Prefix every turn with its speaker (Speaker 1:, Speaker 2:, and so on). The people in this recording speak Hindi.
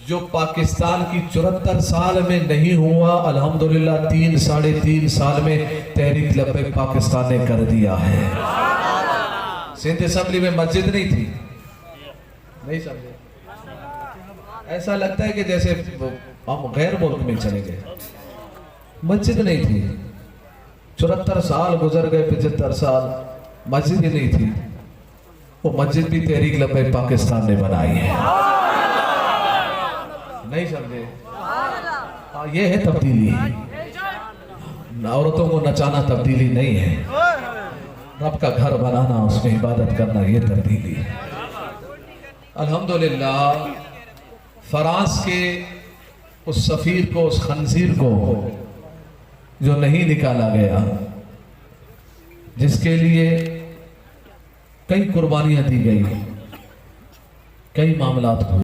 Speaker 1: जो पाकिस्तान की 74 साल में नहीं हुआ, अल्हम्दुलिल्लाह 3 साढ़े 3 साल में तहरीक लब्बैक पाकिस्तान ने कर दिया है। सिंध असेंबली में मस्जिद नहीं थी, नहीं समझे? ऐसा लगता है कि जैसे हम गैर मुल्क में चले गए। मस्जिद नहीं थी, 74 साल गुजर गए, 75 साल मस्जिद ही नहीं थी। वो मस्जिद भी तहरीक लब्बैक पाकिस्तान ने बनाई है। नहीं समझे? हाँ, ये है तब्दीली। औरतों को नचाना तब्दीली नहीं है, रब का घर बनाना, उसमें इबादत करना, ये तब्दीली है। अल्हम्दुलिल्लाह फ्रांस के उस सफीर को, उस खंजीर को जो नहीं निकाला गया, जिसके लिए कई कुर्बानियां दी गई, कई मामलात हुए।